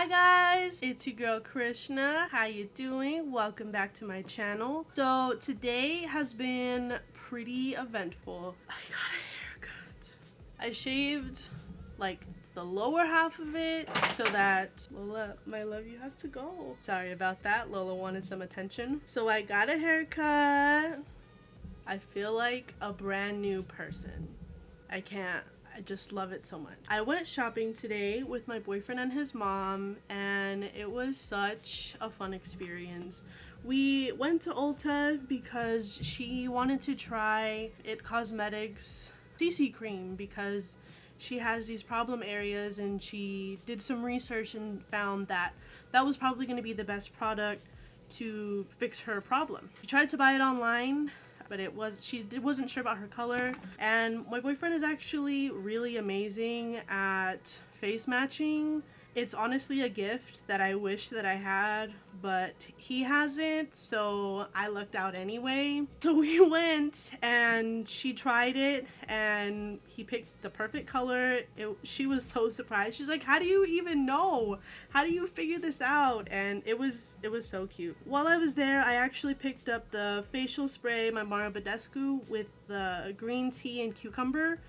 guys, it's your girl Krishna. How you doing? Welcome back to my channel. So today has been pretty eventful. I got a haircut. I shaved like the lower half of it so that Lola, my love, you have to go. Sorry about that. Lola wanted some attention. So I got a haircut. I feel like a brand new person. I just love it so much. I went shopping today with my boyfriend and his mom, and it was such a fun experience. We went to Ulta because she wanted to try It Cosmetics CC cream because she has these problem areas, and she did some research and found that that was probably going to be the best product to fix her problem. She tried to buy it online, but she wasn't sure about her color. And my boyfriend is actually really amazing at face matching. It's honestly a gift that I wish that I had, but he hasn't, so I lucked out anyway. So we went and she tried it and he picked the perfect color. She was so surprised. She's like, how do you even know? How do you figure this out? And it was so cute. While I was there, I actually picked up the facial spray, my Mara Badescu, with the green tea and cucumber.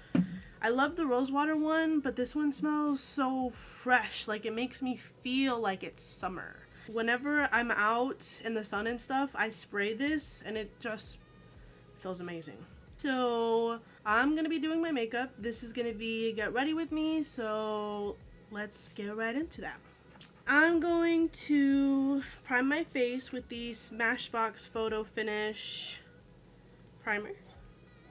I love the rosewater one, but this one smells so fresh. Like, it makes me feel like it's summer. Whenever I'm out in the sun and stuff, I spray this and it just feels amazing. So I'm gonna be doing my makeup. This is gonna be Get Ready With Me, so let's get right into that. I'm going to prime my face with the Smashbox Photo Finish primer.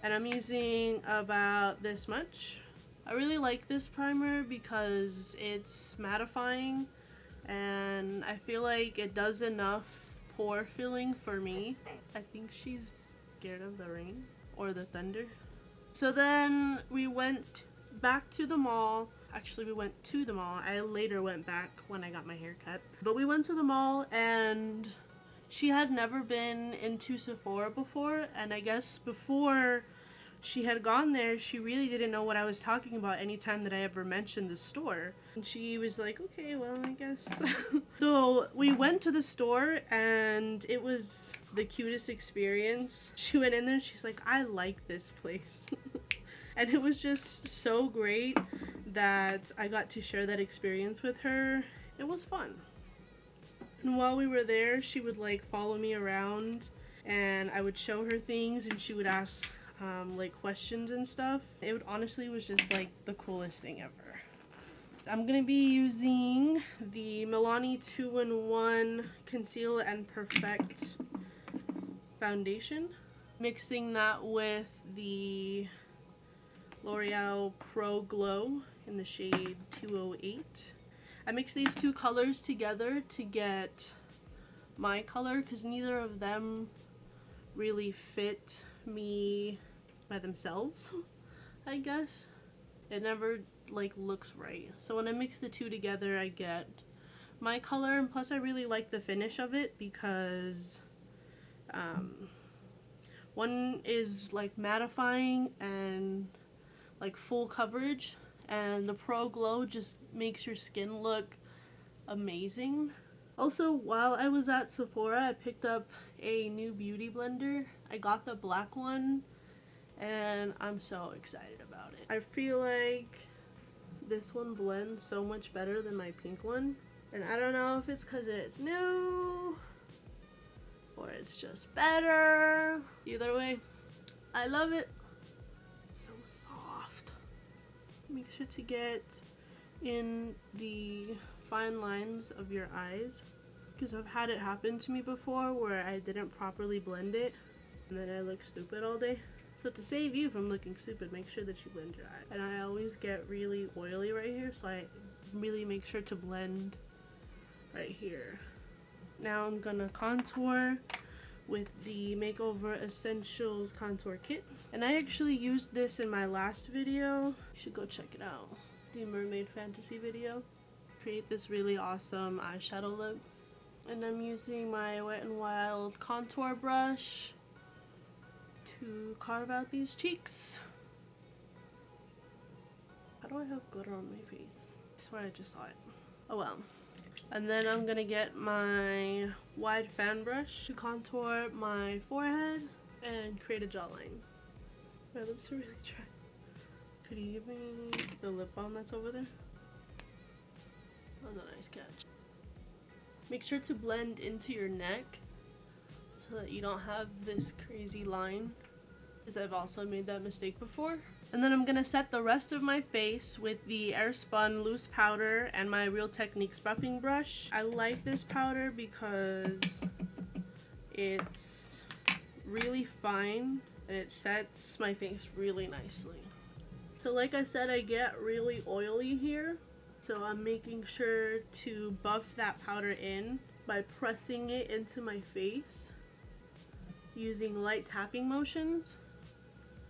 And I'm using about this much. I really like this primer because it's mattifying and I feel like it does enough pore filling for me. I think she's scared of the rain or the thunder. So then we went back to the mall. Actually, we went to the mall. I later went back when I got my hair cut. But we went to the mall and she had never been into Sephora before, and I guess before she had gone there, she really didn't know what I was talking about anytime that I ever mentioned the store. And she was like, okay, well, I guess. So we went to the store, and it was the cutest experience. She went in there, and she's like, I like this place. And it was just so great that I got to share that experience with her. It was fun. And while we were there, she would like follow me around and I would show her things and she would ask like questions and stuff. It honestly was just like the coolest thing ever. I'm gonna be using the Milani 2-in-1 Conceal and Perfect foundation. Mixing that with the L'Oreal Pro Glow in the shade 208. I mixed these two colors together to get my color because neither of them really fit me by themselves, I guess. It never like looks right. So when I mix the two together, I get my color, and plus I really like the finish of it because one is like mattifying and like full coverage, and the Pro Glow just makes your skin look amazing. Also, while I was at Sephora, I picked up a new beauty blender. I got the black one and I'm so excited about it. I feel like this one blends so much better than my pink one, and I don't know if it's because it's new or it's just better. Either way, I love it. It's so soft. Make sure to get in the fine lines of your eyes because I've had it happen to me before where I didn't properly blend it and then I look stupid all day. So to save you from looking stupid, make sure that you blend your eye. And I always get really oily right here, so I really make sure to blend right here. Now I'm gonna contour with the Makeover Essentials Contour Kit. And I actually used this in my last video. You should go check it out. The Mermaid Fantasy video. Create this really awesome eyeshadow look. And I'm using my Wet n Wild contour brush to carve out these cheeks. How do I have glitter on my face? I swear I just saw it. Oh well. And then I'm gonna get my wide fan brush to contour my forehead and create a jawline. My lips are really dry. Could you give me the lip balm that's over there? That was a nice catch. Make sure to blend into your neck so that you don't have this crazy line, because I've also made that mistake before. And then I'm gonna set the rest of my face with the Airspun loose powder and my Real Techniques buffing brush. I like this powder because it's really fine and it sets my face really nicely. So like I said, I get really oily here, so I'm making sure to buff that powder in by pressing it into my face using light tapping motions.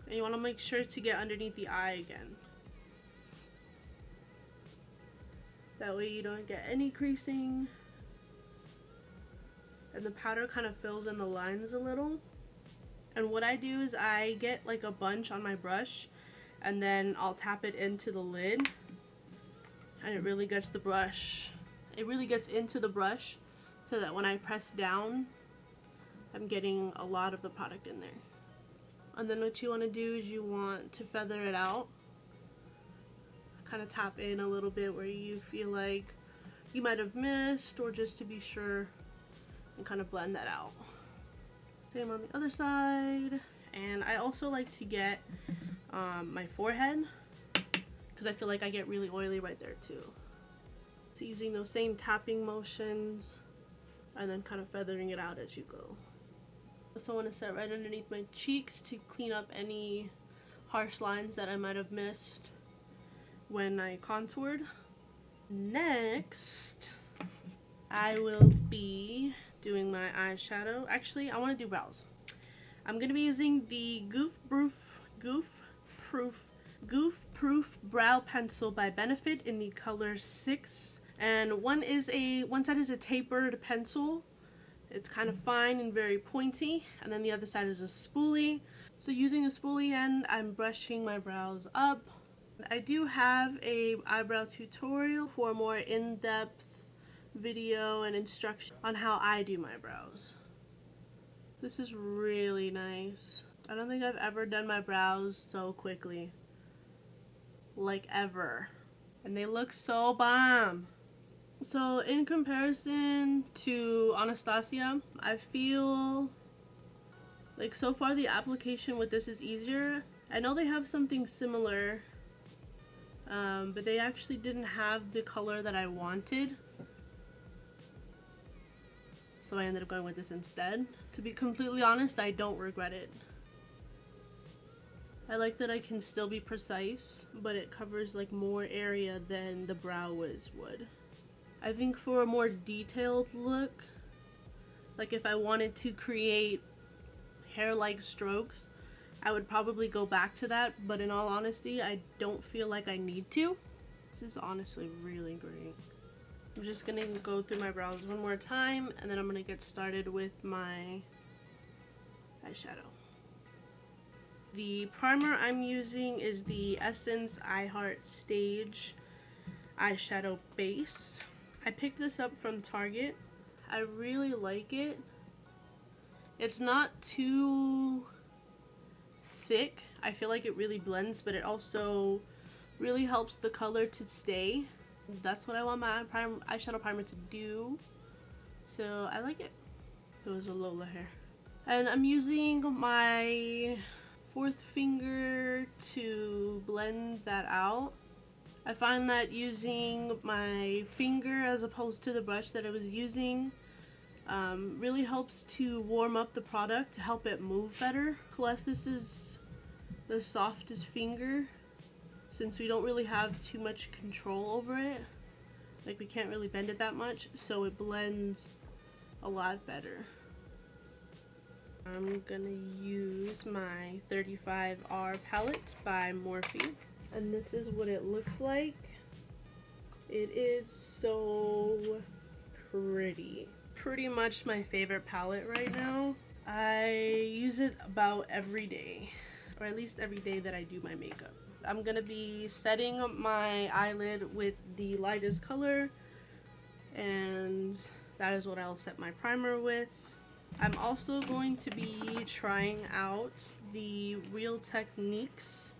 And you want to make sure to get underneath the eye again. That way you don't get any creasing. And the powder kind of fills in the lines a little. And what I do is I get like a bunch on my brush and then I'll tap it into the lid. And it really gets the brush. It really gets into the brush so that when I press down, I'm getting a lot of the product in there. And then what you want to do is you want to feather it out. Kind of tap in a little bit where you feel like you might have missed, or just to be sure, and kind of blend that out. Same on the other side. And I also like to get my forehead, because I feel like I get really oily right there too. So using those same tapping motions and then kind of feathering it out as you go. Also want to set right underneath my cheeks to clean up any harsh lines that I might have missed when I contoured. Next, I will be doing my eyeshadow. Actually, I want to do brows. I'm going to be using the Goof Proof Brow Pencil by Benefit in the color 6. And one side is a tapered pencil. It's kind of fine and very pointy, and then the other side is a spoolie. So using a spoolie end, I'm brushing my brows up. I do have a eyebrow tutorial for a more in-depth video and instruction on how I do my brows. This is really nice. I don't think I've ever done my brows so quickly. Like ever. And they look so bomb. So in comparison to Anastasia, I feel like so far the application with this is easier. I know they have something similar, but they actually didn't have the color that I wanted. So I ended up going with this instead. To be completely honest, I don't regret it. I like that I can still be precise, but it covers like more area than the brow wiz would. I think for a more detailed look, like if I wanted to create hair-like strokes, I would probably go back to that, but in all honesty, I don't feel like I need to. This is honestly really great. I'm just gonna go through my brows one more time, and then I'm gonna get started with my eyeshadow. The primer I'm using is the Essence I Heart Stage eyeshadow base. I picked this up from Target. I really like it. It's not too thick. I feel like it really blends, but it also really helps the color to stay. That's what I want my eyeshadow primer to do. So I like it. It was a Lola hair. And I'm using my fourth finger to blend that out. I find that using my finger as opposed to the brush that I was using really helps to warm up the product to help it move better. Plus, this is the softest finger since we don't really have too much control over it. Like, we can't really bend it that much, so it blends a lot better. I'm gonna use my 35R palette by Morphe. And this is what it looks like. It is so pretty. Pretty much my favorite palette right now. I use it about every day, or at least every day that I do my makeup. I'm gonna be setting my eyelid with the lightest color, and that is what I'll set my primer with. I'm also going to be trying out the Real Techniques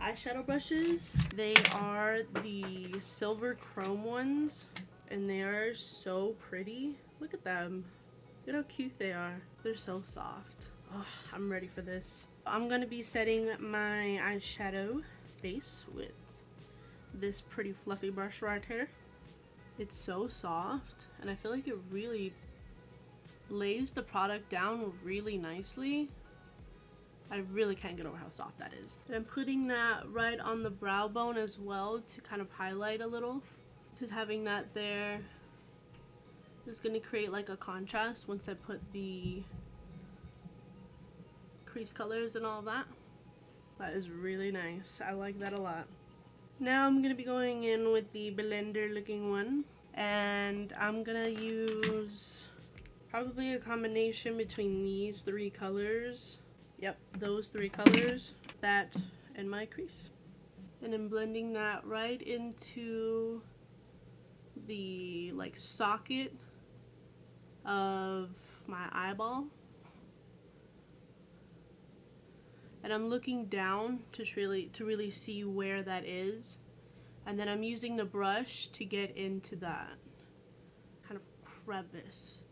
eyeshadow brushes. They are the silver chrome ones, and they are so pretty. Look at them. Look at how cute they are. They're so soft. Oh, I'm ready for this. I'm gonna be setting my eyeshadow base with this pretty fluffy brush right here. It's so soft, and I feel like it really lays the product down really nicely. I really can't get over how soft that is. And I'm putting that right on the brow bone as well to kind of highlight a little, because having that there is going to create like a contrast once I put the crease colors and all that. That is really nice. I like that a lot. Now I'm going to be going in with the blender looking one, and I'm going to use probably a combination between these three colors. Yep, those three colors, that and my crease. And I'm blending that right into the like socket of my eyeball. And I'm looking down to really see where that is. And then I'm using the brush to get into that kind of crevice.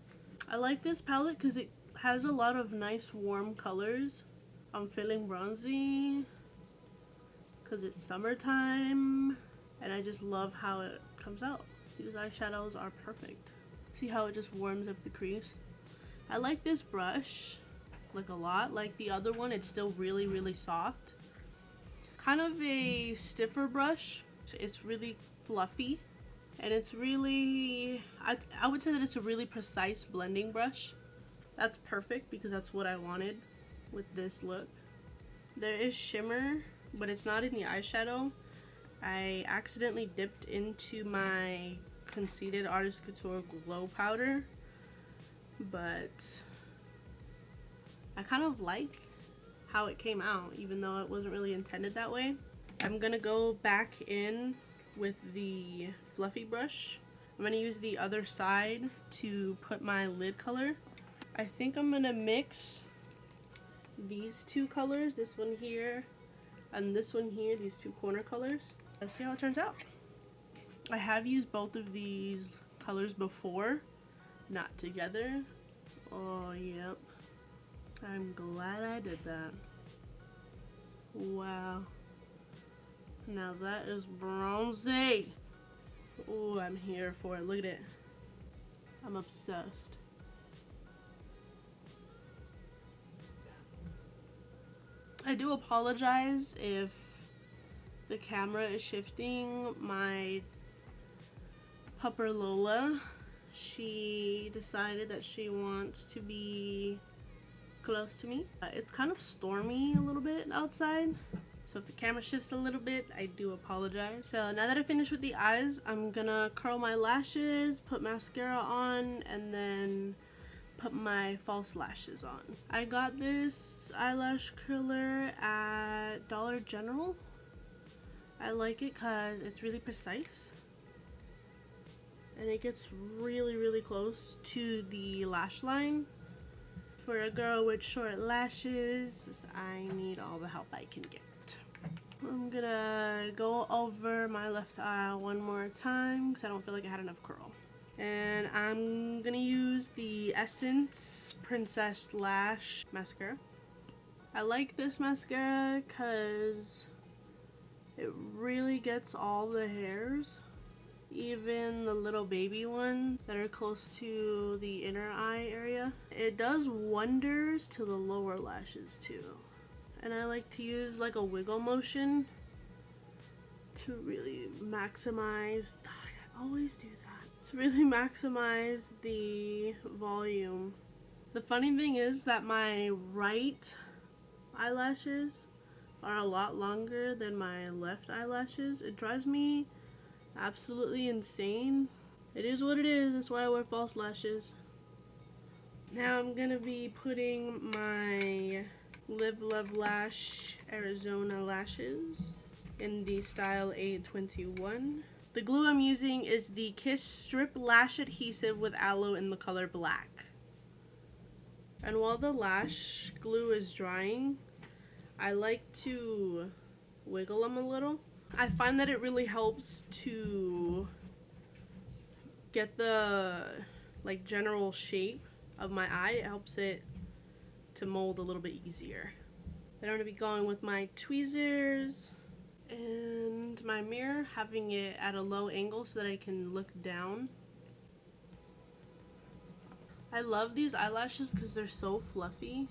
I like this palette because it has a lot of nice warm colors. I'm feeling bronzy because it's summertime, and I just love how it comes out. These eyeshadows are perfect. See how it just warms up the crease? I like this brush like a lot. Like the other one, it's still really soft. Kind of a stiffer brush. It's really fluffy, and it's really, I would say that it's a really precise blending brush. That's perfect because that's what I wanted with this look. There is shimmer, but it's not in the eyeshadow. I accidentally dipped into my Conceited Artist Couture Glow Powder, but I kind of like how it came out, even though it wasn't really intended that way. I'm gonna go back in with the fluffy brush. I'm gonna use the other side to put my lid color. I think I'm gonna mix these two colors, this one here and this one here, these two corner colors. Let's see how it turns out. I have used both of these colors before, not together. Oh, yep. I'm glad I did that. Wow. Now that is bronzy. Oh, I'm here for it. Look at it. I'm obsessed. I do apologize if the camera is shifting. My pupper Lola, she decided that she wants to be close to me. It's kind of stormy a little bit outside, so if the camera shifts a little bit, I do apologize. So now that I finished with the eyes, I'm gonna curl my lashes, put mascara on, and then put my false lashes on. I got this eyelash curler at Dollar General. I like it because it's really precise, and it gets really close to the lash line. For a girl with short lashes, I need all the help I can get. I'm gonna go over my left eye one more time because I don't feel like I had enough curl. And I'm gonna use the Essence Princess Lash mascara. I like this mascara because it really gets all the hairs, even the little baby ones that are close to the inner eye area. It does wonders to the lower lashes too. And I like to use like a wiggle motion to really maximize, I always do that, to really maximize the volume. The funny thing is that my right eyelashes are a lot longer than my left eyelashes. It drives me absolutely insane. It is what it is. That's why I wear false lashes. Now I'm gonna be putting my Live Love Lash Arizona lashes in the style A21. The glue I'm using is the Kiss Strip Lash Adhesive with aloe in the color black. And while the lash glue is drying, I like to wiggle them a little. I find that it really helps to get the like general shape of my eye. It helps it to mold a little bit easier. Then I'm going to be going with my tweezers and my mirror, having it at a low angle so that I can look down. I love these eyelashes because they're so fluffy.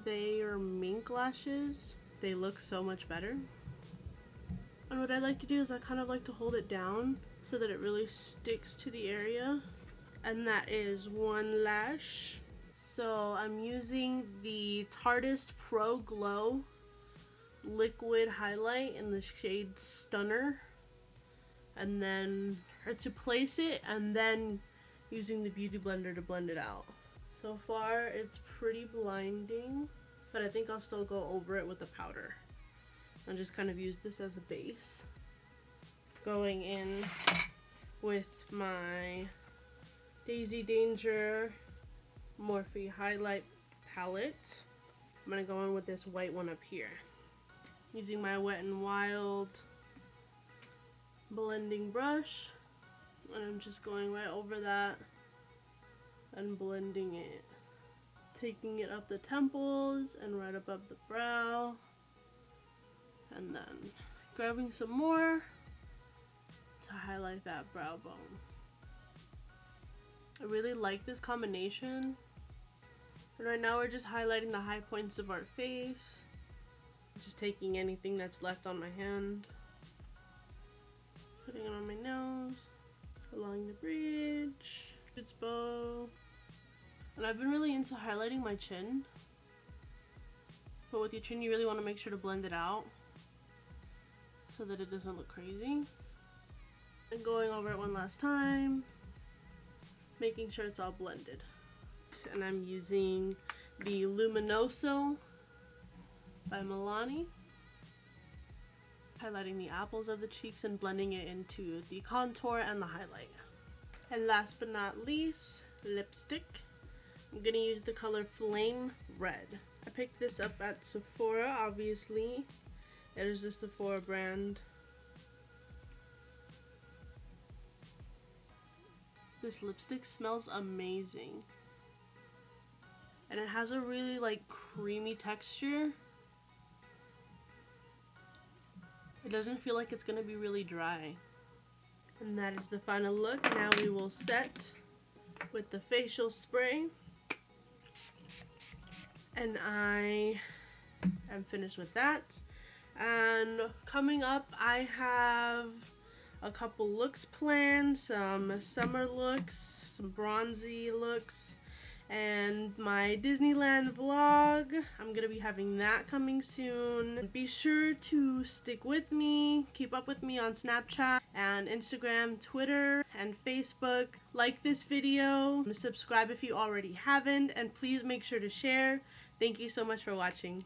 They are mink lashes. They look so much better. And what I like to do is I kind of like to hold it down so that it really sticks to the area. And that is one lash. So I'm using the Tarteist Pro Glow liquid highlight in the shade Stunner, and then to place it, and then using the beauty blender to blend it out. So far it's pretty blinding, but I think I'll still go over it with the powder and just kind of use this as a base. Going in with my Daisy Danger Morphe highlight palette. I'm going to go in with this white one up here. Using my Wet n Wild blending brush. And I'm just going right over that and blending it. Taking it up the temples and right above the brow. And then grabbing some more to highlight that brow bone. I really like this combination. And right now we're just highlighting the high points of our face. Just taking anything that's left on my hand. Putting it on my nose. Along the bridge. Its bow. And I've been really into highlighting my chin. But with your chin you really want to make sure to blend it out so that it doesn't look crazy. And going over it one last time. Making sure it's all blended. And I'm using the Luminoso by Milani, highlighting the apples of the cheeks and blending it into the contour and the highlight. And last but not least, lipstick. I'm gonna use the color Flame Red. I picked this up at Sephora, obviously. It is the Sephora brand. This lipstick smells amazing. And it has a really like creamy texture. It doesn't feel like it's gonna be really dry. And that is the final look. Now we will set with the facial spray. And I am finished with that. And coming up, I have a couple looks planned, some summer looks, some bronzy looks, and my Disneyland vlog. I'm gonna be having that coming soon. Be sure to stick with me, keep up with me on Snapchat and Instagram, Twitter, and Facebook. Like this video, subscribe if you already haven't, and please make sure to share. Thank you so much for watching.